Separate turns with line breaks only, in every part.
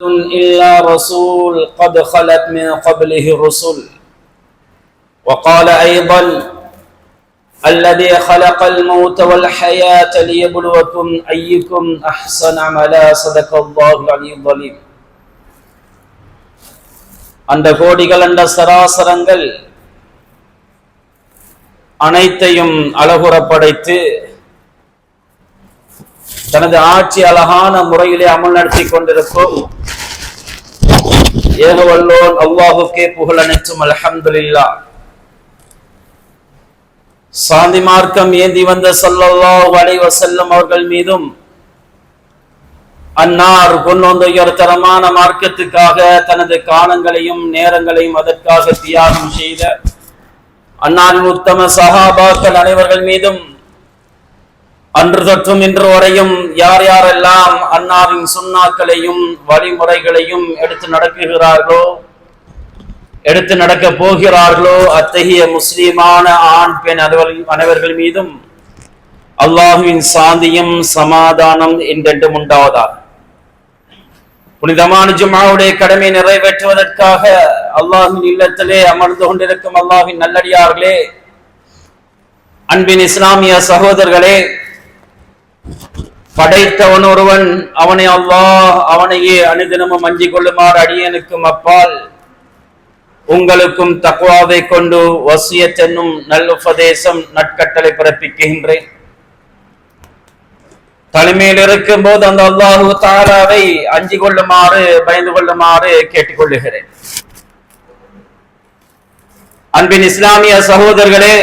إلا رسول قد خلت من قبله الرسل وقال أيضا الذي خلق الموت والحياة ليبلوكم أيكم أحسن عملا صدق الله العلي الظليم. அந்த கோடிகள் அந்த சராசரங்கள் அனைத்தையும் அழகுற படைத்து தனது ஆட்சி அழகான முறையிலே அமல் நடத்தி கொண்டிருக்கும் ஏகவல்லோன் அல்லாஹுக்கே புகழ் அனைத்தும் அல்ஹம்துலில்லாஹ். சாந்தி மார்க்கம் ஏந்தி வந்த ஸல்லல்லாஹு அலைஹி வஸல்லம் அவர்கள் மீதும் அன்னார் கொண்டு வந்த உயர்தரமான மார்க்கத்துக்காக தனது காலங்களையும் நேரங்களையும் அதற்காக தியாகம் செய்த அன்னாரின் உத்தம சஹாபாக்கள் அனைவர்கள் மீதும் அன்று தொற்றும் இன்று வரையும் யார் யாரெல்லாம் அன்னாரின் சுன்னாக்களையும் வழிமுறைகளையும் எடுத்து நடக்குகிறார்களோ, எடுத்து நடக்க போகிறார்களோ, அத்தகைய முஸ்லிமான ஆண் பெண் அனைவர்கள் மீதும் அல்லாஹுவின் சாந்தியும் சமாதானம் என்றென்றும் உண்டாவதாக. புனிதமான ஜும்ஆவுடைய கடமை நிறைவேற்றுவதற்காக அல்லாஹ்வின் இல்லத்திலே அமர்ந்து கொண்டிருக்கும் அல்லாஹ்வின் நல்லடியார்களே, அன்பின் இஸ்லாமிய சகோதரர்களே, படைத்தவன் ஒருவன், அவனை அல்லாஹ் அவனையே அனுதினமும் அஞ்சிக் கொள்ளுமாறு அடியனுக்கும் அப்பால் உங்களுக்கும் தக்வாவை கொண்டு வசியத் என்னும் நல்லுபதேசம் நற்கட்டளை பிறப்பிக்கின்றேன். தலைமையில் இருக்கும் போது அந்த அல்லாஹு தஆலாவை அஞ்சிக் கொள்ளுமாறு பயந்து கொள்ளுமாறு கேட்டுக்கொள்ளுகிறேன். அன்பின் இஸ்லாமிய சகோதரர்களே,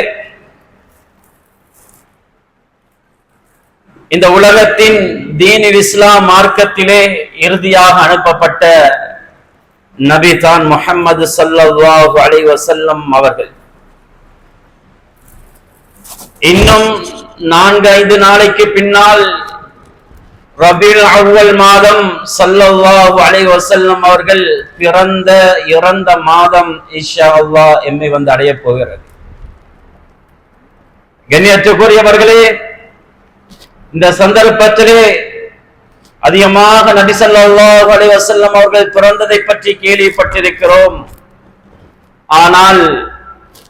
இந்த உலகத்தின் தீனில் இஸ்லாம் மார்க்கத்திலே இறுதியாக அனுப்பப்பட்ட நபி தான் முஹம்மது ஸல்லல்லாஹு அலைஹி வஸல்லம் அவர்கள். இன்னும் 4-5 நாளைக்கு பின்னால் ரபீல் அவ்வல் மாதம் ஸல்லல்லாஹு அலைஹி வஸல்லம் அவர்கள் பிறந்த இறந்த மாதம் இன்ஷா அல்லாஹ் எம்மை வந்து அடைய போகிறது. கண்ணியத்துக்குரியவர்களே, இந்த சந்தர்ப்பத்திலே அதிகமாக நபி ஸல்லல்லாஹு அலைஹி வஸல்லம் அவர்கள் பிறந்ததை பற்றி கேள்விப்பட்டிருக்கிறோம். ஆனால்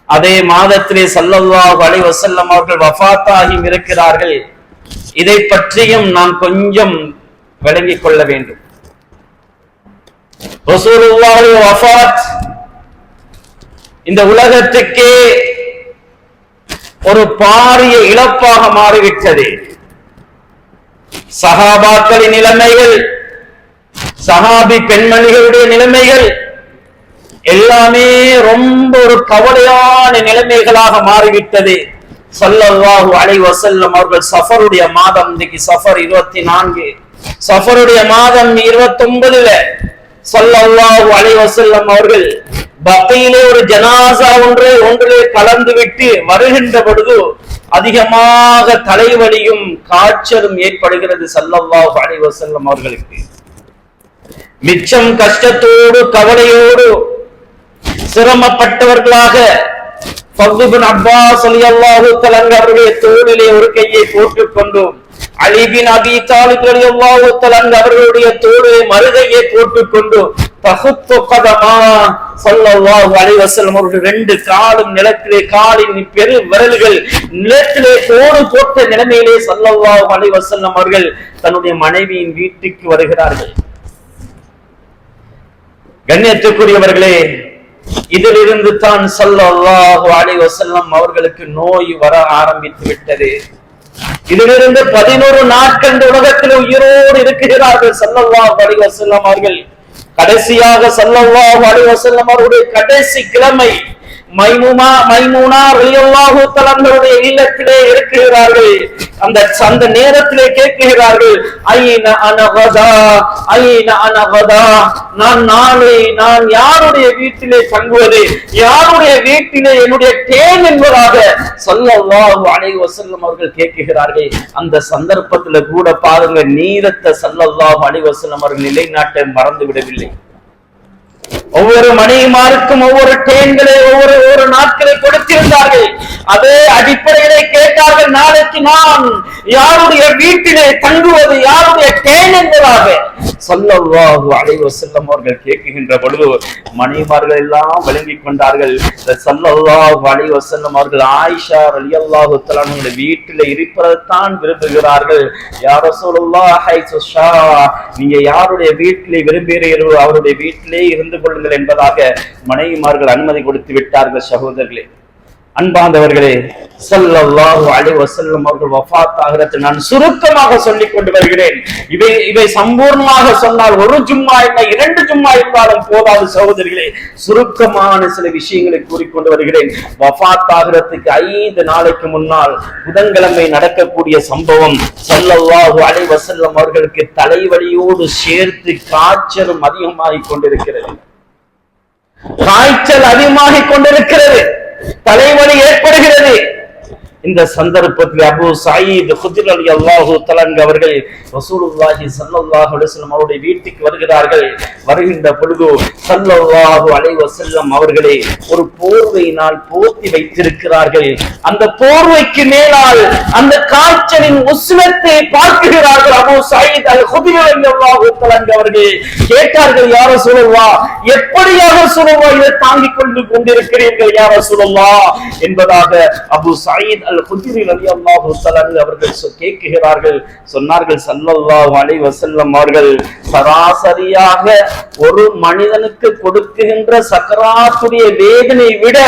அதே மாதத்திலே ஸல்லல்லாஹு அலைஹி வஸல்லம் அவர்கள் வஃபாத்தாகி இருக்கிறார்கள். இதை பற்றியும் நாம் கொஞ்சம் விளங்கிக் கொள்ள வேண்டும். ரசூலுல்லாஹி வஃபாத் இந்த உலகத்துக்கே ஒரு பாரிய இழப்பாக மாறிவிட்டது. சஹாபாக்களின் நிலைமைகள், சஹாபி பெண்மணிகளுடைய நிலைமைகள் எல்லாமே ரொம்ப ஒரு கவலையான நிலைமைகளாக மாறிவிட்டது. ஸல்லல்லாஹு அலைஹி வஸல்லம் அவர்கள் சஃபருடைய மாதம், இன்னைக்கு சஃபர் 24, சஃபருடைய மாதம் 29ல ஸல்லல்லாஹு அலைஹி வஸல்லம் அவர்கள் பக்தியிலே ஒரு ஜனாசா ஒன்றிலே கலந்து விட்டு வருகின்ற பொழுது அதிகமாக தலைவலியும் காய்ச்சலும் ஏற்படுகிறது ஸல்லல்லாஹு அலைஹி வஸல்லம் அவர்களுக்கு. மிச்சம் கஷ்டத்தோடு கவலையோடு சிரமப்பட்டவர்களாக ஃபத்ல் இப்னு அப்பாஸ் ரலியல்லாஹு தஆலா அவருடைய தோளிலே ஒரு கையை போட்டுக் கொண்டு, அலி பின் அபி தாலிப் ரலியல்லாஹு தஆலா அவர்களுடைய தோளிலே மறுகையை போட்டுக் கொண்டு, தஹுத்து கதமா ஸல்லல்லாஹு அலைஹி வஸல்லம் அவர்கள் 2 காலும் நிலத்திலே, காலின் பெரு விரல்கள் நிலத்திலே கோடு போட்ட நிலைமையிலே ஸல்லல்லாஹு அலைஹி வஸல்லம் அவர்கள் தன்னுடைய மனைவியின் வீட்டுக்கு வருகிறார்கள். கண்ணியத்துக்குரியவர்களே, இதிலிருந்து தான் ஸல்லல்லாஹு அலைஹி வஸல்லம் அவர்களுக்கு நோய் வர ஆரம்பித்து விட்டது. இதிலிருந்து 11 நாட்கள் இந்த உலகத்தில் உயிரோடு இருக்கிறார்கள் ஸல்லல்லாஹு அலைஹி வஸல்லம் அவர்கள். கடைசியாக ஸல்லல்லாஹு அலைஹி வஸல்லம் அவருடைய கடைசி கிழமை மைமூனா ரலியல்லாஹு தஆலா அவருடைய இல்லத்திலே இருக்கிறார்கள். அந்த நேரத்திலே கேட்கிறார்கள், ஐன அனகதா, ஐன அனகதா, நான் யாருடைய வீட்டிலே தங்குவது, யாருடைய வீட்டிலே என்னுடைய தேன் என்பதாக ஸல்லல்லாஹு அலைஹி வஸல்லம் அவர்கள் கேட்கிறார்கள். அந்த சந்தர்ப்பத்துல கூட பாருங்க, நீரத்தை ஸல்லல்லாஹு அலைஹி வஸல்லம் அவர்கள் நிலைநாட்ட மறந்து விடவில்லை. ஒவ்வொரு மனைவிமாருக்கும் ஒவ்வொரு தேன்களை ஒவ்வொரு நாட்களை கொடுத்திருந்தார்கள். அதே அடிப்படையிலே கேட்டார்கள், நாளைக்கு நான் யாருடைய வீட்டிலே தங்குவது, யாருடைய தேன் என்பதாக ஸல்லல்லாஹு அலைஹி வஸல்லம் அவர்கள் கேட்கின்ற பொழுது மனைவிமார்கள் எல்லாம் விளங்கிக் கொண்டார்கள். ஸல்லல்லாஹு அலைஹி வஸல்லம் அவர்கள் ஆயிஷா ரலியல்லாஹு தஆலா அவர்களுடைய வீட்டிலே இருப்பதைத்தான் விரும்புகிறார்கள். யா ரசூலுல்லாஹ் ஹைஸா, நீங்க யாருடைய வீட்டிலே விரும்புகிறீர்களோ அவருடைய வீட்டிலே இருந்து கொள்ளுங்கள் என்பதாக மனைவிமார்கள் அனுமதி கொடுத்து விட்டார்கள். சகோதரர்களே, அன்பார்ந்தவர்களே, ஸல்லல்லாஹு அலைஹி வஸல்லம் அவர்கள் வஃபாத் ஆகிறதை நான் சுருக்கமாக சொல்லிக் கொண்டு வருகிறேன். இவை சம்பூர்ணமாக சொன்னால் ஒரு ஜும்மா இல்லை, 2 ஜும்மா இருந்தாலும் போதாது சகோதரிகளே. சுருக்கமான சில விஷயங்களை கூறிக்கொண்டு வருகிறேன். வஃபாத் ஆகிறதுக்கு 5 நாளைக்கு முன்னால் புதன்கிழமை நடக்கக்கூடிய சம்பவம். ஸல்லல்லாஹு அலைஹி வஸல்லம் அவர்களுக்கு தலைவலியோடு சேர்த்து காய்ச்சலும் அதிகமாகிக் கொண்டிருக்கிறது. காய்ச்சல் அதிகமாகிக் கொண்டிருக்கிறது, தலைவலி ஏற்படுகிறது. இந்த சந்தர்ப்பத்தில் அபூ சயீத் குத்ரி ரலியல்லாஹு தஆலா அவர்கள் ரசூலுல்லாஹி ஸல்லல்லாஹு அலைஹி வஸல்லம் அவருடைய வீட்டுக்கு வருகிறார்கள். வருகின்ற பொழுது ஸல்லல்லாஹு அலைஹி வஸல்லம் அவர்களை ஒரு போர்வையினால் போர்த்தி வைத்திருக்கிறார்கள். அந்த போர்வைக்கு மேலால் அந்த காய்ச்சலின் உஷ்ணத்தை பார்க்கிறார்கள். அபூ சயீத் அல் குத்ரி ரலியல்லாஹு தஆலா அவர்கள் கேட்டார்கள், யா ரசூலுல்லாஹ், எப்படியாக ரசூலுல்லாஹ் இதை தாங்கிக் கொண்டிருக்கிறீர்கள் யா ரசூலுல்லாஹ் என்பதாக அபூ சயீத் குத்ரி ரலியல்லாஹு தஆலா அவர்கள் கேட்கிறார்கள். சொன்னார்கள், ஸல்லல்லாஹு அலைஹி வஸல்லம் அவர்கள் சராசரியாக ஒரு மனிதனுக்கு கொடுக்கின்ற சக்கராத்துடைய வேதனை விட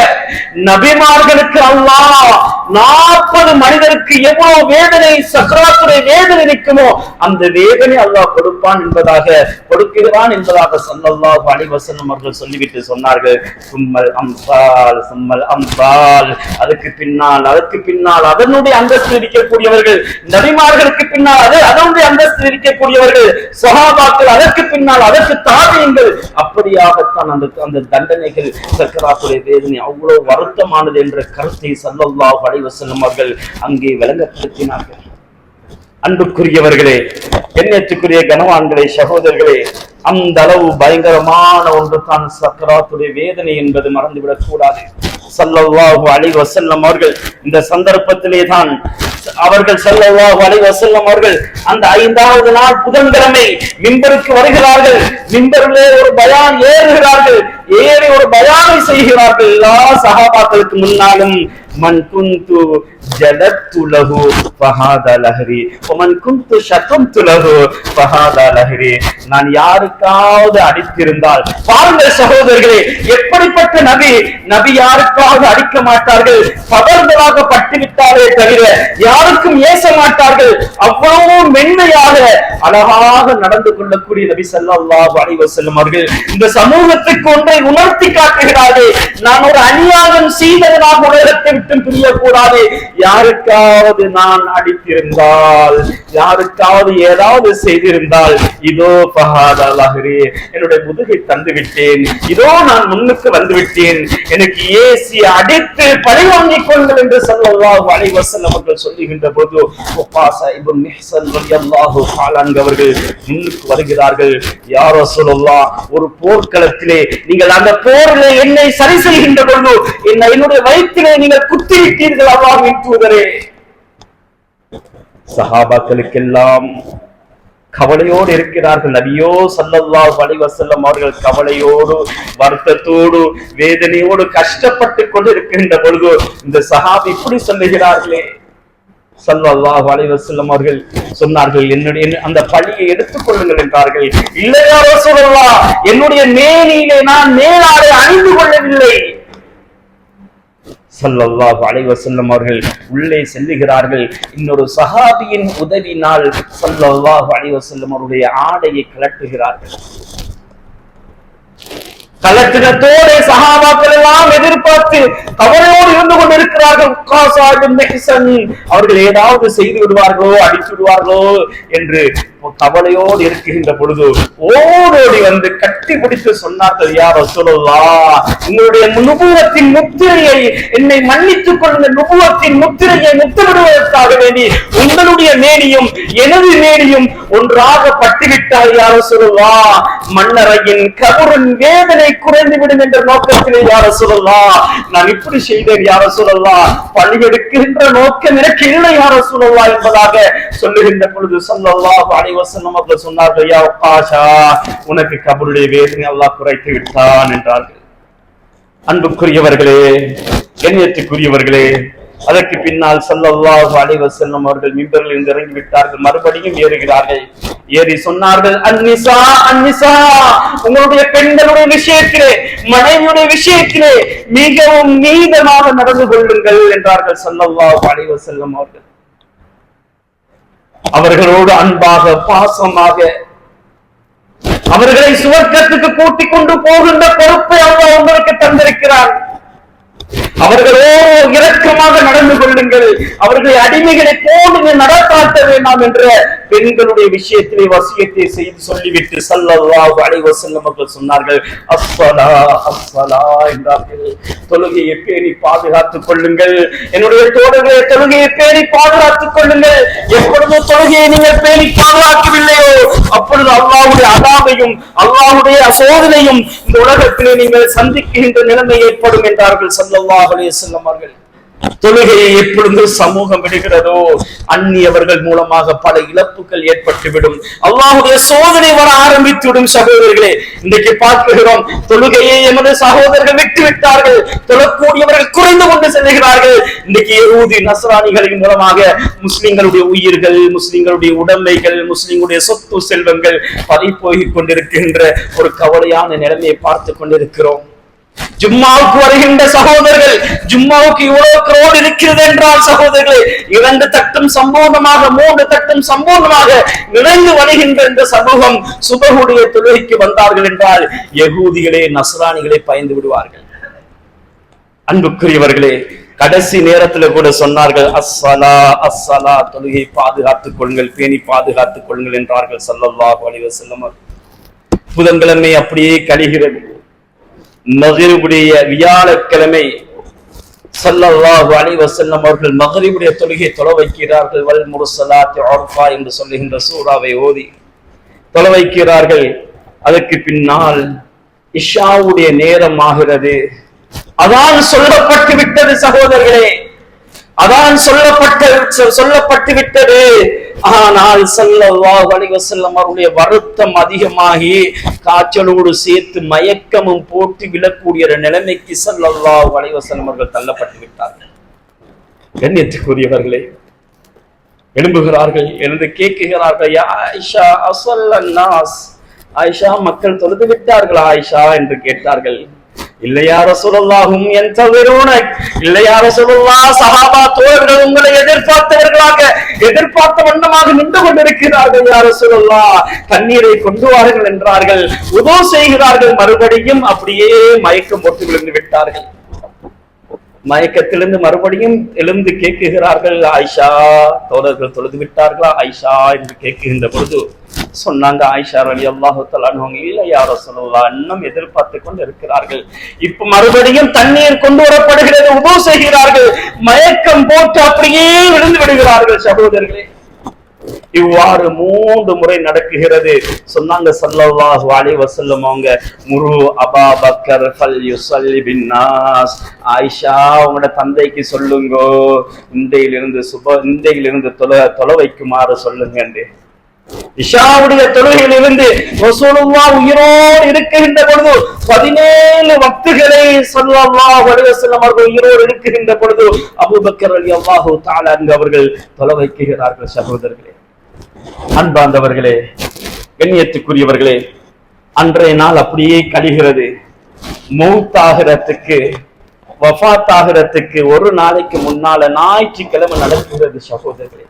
நபிமார்களுக்கு அல்லாஹ் 40 மனிதருக்கு எவ்வளவு வேதனை, சக்கராத்துடைய வேதனை இருக்குமோ அந்த வேதனை அல்லாஹ் கொடுப்பான் என்பதாக, கொடுக்கிறான் என்பதாக ஸல்லல்லாஹு அலைஹி வஸல்லம் அவர்கள் சொல்லிவிட்டு சொன்னார்கள், சும்மல் அம்சால் சும்மல் அம்சால், அதுக்கு பின்னால் அதனுடைய அந்தஸ்து இருக்கக்கூடியவர்கள், நபிமார்களுக்கு பின்னால் அதனுடைய அந்தஸ்து இருக்கக்கூடியவர்கள், சஹாபாக்கள், அதற்கு பின்னால் அதற்கு தாபியீன்கள். அப்படியாகத்தான் அந்த தண்டனைகள், சக்கராத்துடைய வேதனை அவ்வளவு வருத்தமானது என்ற கருத்தை ஸல்லல்லாஹு அலைஹி வஸல்லம் அவர்கள் அங்கே விளங்கப்படுத்தினார்கள். அன்புக்குரியவர்களே, எண்ணத்துக்குரிய கனவான்களே, சகோதரர்களே, அந்த அளவு பயங்கரமான ஒன்று தான் சக்கராத்துடைய வேதனை என்பது மறந்துவிடக் கூடாது. ஸல்லல்லாஹு அலைஹி வஸல்லம் அவர்கள் இந்த சந்தர்ப்பத்திலே தான் அவர்கள் ஸல்லல்லாஹு அலைஹி வஸல்லம் அவர்கள் அந்த 5வது நாள் புதன்கிழமை மிம்பருக்கு வருகிறார்கள். மிம்பரிலே ஒரு பயான் ஏறுகிறார்கள். ஏறி ஒரு பயானை செய்கிறார்கள். எல்லா சஹாபாக்களுக்கு முன்னாலும், மன் குந்து ஜலத்து லஹு ஃபஹாதா லஹரி வமன் குந்து ஷதம்து லஹு ஃபஹாதா லஹரி, நான் யாருக்காவது அடித்திருந்தால், பாருங்கள் சகோதரர்களே, எப்படிப்பட்ட நபி யாருக்காவது அடிக்க மாட்டார்கள், பதர்களாக பட்டுவிட்டாரே தவிர யாருக்கும் ஏச மாட்டார்கள். அவ்வளவு மென்மையாக அழகாக நடந்து கொள்ளக்கூடிய நபி ஸல்லல்லாஹு அலைஹி வஸல்லம் அவர்கள் இந்த சமூகத்துக்கு ஒன்றை உணர்த்தி காட்டுகிறார்கள். நான் ஒரு அநியாயம் செய்தவனாக உலகத்தை விட்டு பிரியக்கூடாது. யாருக்காவது நான் அடித்திருந்தால், யாருக்காவது ஏதாவது செய்திருந்தால், இதோ ஃபஹாதா லஹரி, என்னுடைய முதுகை தந்து விட்டேன், இதோ நான் முன்னுக்கு வந்து விட்டேன், எனக்கு ஏசி அடித்து பழி வாங்கிக் கொள்ளுங்கள் என்று ஸல்லல்லாஹு அலைஹி வஸல்லம் அவர்கள் சொல்லுகின்ற பொழுது உபாஸா இப்னு மிஹ்சன் ரலியல்லாஹு தஆலா அவர்கள் முன்னுக்கு வருகிறார்கள். யா ரசூலுல்லாஹ், ஒரு போர்க்களத்திலே நீங்கள் அந்த போரிலே என்னை சரி செய்கின்ற பொழுது என்னுடைய வயிற்றிலே நீங்கள் குத்திவிட்டீர்கள் அல்லாஹ்வின் தூதரே. சஹாபாக்களுக்கெல்லாம் கவலையோடு இருக்கிறார்கள். நபியோ ஸல்லல்லாஹு அலைஹி வஸல்லம் அவர்கள் கவலையோடு, வருத்தத்தோடு, வேதனையோடு கஷ்டப்பட்டு கொண்டு இருக்கின்ற பொழுது இந்த சஹாபி இப்படி சொல்லுகிறார்களே. ஸல்லல்லாஹு அலைஹி வஸல்லம் அவர்கள் சொன்னார்கள், என்னுடைய அந்த பழியை எடுத்துக் கொள்ளுங்கள் என்றார்கள். இல்லையா ரசூலுல்லாஹ், என்னுடைய மேனியிலே நான் மேலாடை அணிந்து கொள்ளவில்லை. ஸல்லல்லாஹு அலைஹி வஸல்லம் அவர்கள் உள்ளே செல்லுகிறார்கள். இன்னொரு சஹாபியின் உதவினால் ஸல்லல்லாஹு அலைஹி வஸல்லம் அவருடைய ஆடையை கலட்டுகிறார்கள். கலட்டினத்தோடு சஹாபாக்கள் எல்லாம் எதிர்பார்த்து கவலையோடு இருந்து கொண்டிருக்கிறார்கள். அவர்கள் ஏதாவது செய்து விடுவார்களோ அடித்து விடுவார்களோ என்று கவலையோடு இருக்கின்ற பொழுது ஓடோடி வந்து கட்டி பிடித்து சொன்னார்கள், யா ரசூலுல்லாஹ், உங்களுடைய நுபுவத்தின் முத்திரையை என்னை மன்னித்துக் கொள்ளுங்கள், நுபுவத்தின் முத்திரையை முத்திரிடுவதற்காக வேண்டி உங்களுடைய மேனியும் எனது மேனியும் ஒன்றாக பட்டுவிட்டால் யா ரசூலுல்லாஹ், மன்னரையின் கபரின் வேதனை குறைந்துவிடும் என்ற நோக்கத்திலே யா ரசூலுல்லாஹ் நான் இப்படி செய்தேன் யா ரசூலுல்லாஹ், பழியெடுக்கின்ற நோக்கம் எனக்கு இல்லை யா ரசூலுல்லாஹ் என்பதாக சொல்லுகின்ற பொழுது ஸல்லல்லாஹு அலைஹி வஸல்லம் அவர்கள் சொன்னார்கள், யா உக்காஷா, உனக்கு கபருடைய வேதனை அல்லாஹ் குறைத்து விட்டான் என்றார்கள். அன்புக்குரியவர்களே, கண்ணியத்துக்குரியவர்களே, அதற்கு பின்னால் ஸல்லல்லாஹு அலைஹி வஸல்லம் அவர்கள் மிம்பரில் இருந்து இறங்கி விட்டார்கள். மறுபடியும் ஏறுகிறார்கள். ஏறி சொன்னார்கள், அன்னிசா அன்னிசா, உங்களுடைய பெண்களுடைய விஷயத்திலே, மனைவியுடைய விஷயத்திலே மிகவும் நீதமாக நடந்து கொள்ளுங்கள் என்றார்கள் ஸல்லல்லாஹு அலைஹி வஸல்லம் அவர்கள். அவர்களோடு அன்பாக பாசமாக அவர்களை சுவர்க்கத்துக்கு கூட்டிக் கொண்டு போகின்ற பொறுப்பை அல்லாஹ் உங்களுக்கு தந்திருக்கிறார். அவர்களோ இரக்கமாக நடந்து கொள்ளுங்கள், அவர்களை அடிமைகளை போடு நடத்தாட்ட வேண்டாம் என்ற பெண்களுடைய விஷயத்திலே வசியத்தை செய்து சொல்லிவிட்டு ஸல்லல்லாஹு அலைஹி வஸல்லம் அவர்கள் சொன்னார்கள், அஸ்ஸலா அஸ்ஸலா என்றார்கள். தொழுகையை பேணி பாதுகாத்துக் கொள்ளுங்கள் என்னுடைய தோழர்களே, தொழுகையை பேணி பாதுகாத்துக் கொள்ளுங்கள். எப்பொழுது தொழுகையை நீங்கள் பேணி பாதுகாக்கவில்லையோ அப்பொழுது அல்லாஹ்வுடைய அதாபையும் அல்லாஹ்வுடைய சோதனையும் இந்த உலகத்திலே நீங்கள் சந்திக்கின்ற நிலைமை ஏற்படும் என்றார்கள் ஸல்லல்லாஹு அலைஹி வஸல்லம் அவர்கள். தொழுகையை எப்பொழுது சமூகம் விடுகிறதோ அந்நியவர்கள் மூலமாக பல இழப்புகள் ஏற்பட்டுவிடும், அல்லாஹ்வுடைய சோதனை வர ஆரம்பித்துவிடும். சகோதரர்களே, இன்றைக்கு பார்க்கிறோம், தொழுகையை எமது சகோதரர்கள் விட்டு விட்டார்கள், தொழக்கூடியவர்கள் குறைந்து கொண்டு செல்கிறார்கள். இன்றைக்கு யஹூதி நஸ்ரானிகளின் மூலமாக முஸ்லிம்களுடைய உயிர்கள், முஸ்லிம்களுடைய உடைமைகள், முஸ்லிம்களுடைய சொத்து செல்வங்கள் பறிபோகிக் கொண்டிருக்கின்ற ஒரு கவலையான நிலைமையை பார்த்து கொண்டிருக்கிறோம். ஜும்மாவுக்கு வருகின்ற சகோதரர்கள், ஜும்மாவுக்கு இவ்வளவு கிரௌட் இருக்கிறது என்றால் சகோதரர்களே, 2 தட்டும் சம்பூர்ணமாக 3 தட்டும் சம்பூர்ணமாக நிறைந்து வருகின்ற இந்த சமூகம் சுபஹுடைய தொழுகைக்கு வந்தார்கள் என்றால் யகூதிகளே நஸ்ரானிகளே பயந்து விடுவார்கள். அன்புக்குரியவர்களே, கடைசி நேரத்தில் கூட சொன்னார்கள், அஸ்ஸலா அஸ்ஸலா, தொழுகை பாதுகாத்துக் கொள்ளுங்கள், பேணி பாதுகாத்துக் கொள்ளுங்கள் என்றார்கள் ஸல்லல்லாஹு அலைஹி வஸல்லம். புதன்கிழமை அப்படியே கழிகிறது. மக்ரிபுடைய வியாழக்கிழமை ஸல்லல்லாஹு அலைஹி வஸல்லம் அவர்கள் மக்ரிபுடைய தொழுகை தொழ வைக்கிறார்கள். வல் முர்ஸலாத்தி உர்ஃபா என்று சொல்லுகின்ற சூராவை ஓதி தொழ வைக்கிறார்கள். அதற்கு பின்னால் இஷாவுடைய நேரம் ஆகிறது. அதான் சொல்லப்பட்டு விட்டது சகோதரர்களே, அதான் சொல்லப்பட்டு விட்டது. ஆனால் ஸல்லல்லாஹு அலைஹி வஸல்லம் அவருடைய வருத்தம் அதிகமாகி காய்ச்சலோடு சேர்த்து மயக்கமும் போட்டு விழக்கூடிய நிலைமைக்கு ஸல்லல்லாஹு அலைஹி வஸல்லம் அவர்கள் தள்ளப்பட்டு விட்டார்கள். கண்ணியத்துக்குரியவர்களே, எழும்புகிறார்கள், எழுந்து கேட்கிறார்கள், யா ஆயிஷா அஸல்லன் நாஸ், ஆயிஷா மக்கள் தொழுது விட்டார்களா ஆயிஷா என்று கேட்டார்கள். இல்லையா ரசூலுல்லாஹும் யன்தவிரூனக், இல்லையா ரசூலுல்லாஹ், சஹாபா தோழர்கள் உங்களை எதிர்பார்த்த வண்ணமாக நின்று கொண்டிருக்கிறார்கள். யா ரசூலுல்லாஹ், தண்ணீரை கொண்டு வாருங்கள் என்றார்கள். உது செய்கிறார்கள், மறுபடியும் அப்படியே மயக்கம் போட்டு விழுந்து விட்டார்கள். மயக்கத்திலிருந்து மறுபடியும் எழுந்து கேட்குகிறார்கள், ஆயிஷா தோழர்கள் தொழுது விட்டார்களா ஆயிஷா என்று கேட்கின்ற பொழுது சொன்னாங்க, ஆயிஷா ரலியல்லாஹு தஆலா அன்ஹா, இல்ல யா ரசூலுல்லாஹ், இன்னும் எதிர்பார்த்து கொண்டு இருக்கிறார்கள். இப்ப மறுபடியும் தண்ணீர் கொண்டு வரப்படுகிறது, உது செய்கிறார்கள், மயக்கம் போட்டு அப்படியே விழுந்து விடுகிறார்கள். சகோதரர்களே, இவ்வாறு 3 முறை நடக்குகிறது. சொன்னாங்க ஸல்லல்லாஹு அலைஹி வஸல்லம் அவங்க, முரு அபா பக்கர் ஃபல் யுஸல்லி பின்னாஸ், ஆயிஷா உங்களோட தந்தைக்கு சொல்லுங்க, இன்றையிலிருந்து தொழ வைக்குமாறு சொல்லுங்க என்று. இஷாவுடைய தொழுகையிலிருந்து ரசூலுல்லாஹ் உயிரோடு இருக்கின்ற பொழுது 17 வக்துகளை ஸல்லல்லாஹு அலைஹி வஸல்லம் அவர்கள் உயிரோடு இருக்கின்ற பொழுது அபூபக்கர் ரலியல்லாஹு தஆலா அவர்கள் தொழ வைக்கிறார்கள். சகோதரர்களே, அன்பார்ந்தவர்களே, கண்ணியத்துக்குரியவர்களே, அன்றைய நாள் அப்படியே கழிகிறது. மௌத்தாகிறதுக்கு, வஃபாத்தாகிறதுக்கு ஒரு நாளைக்கு முன்னால ஞாயிற்றுக்கிழமை நடக்கிறது. சகோதரர்களே,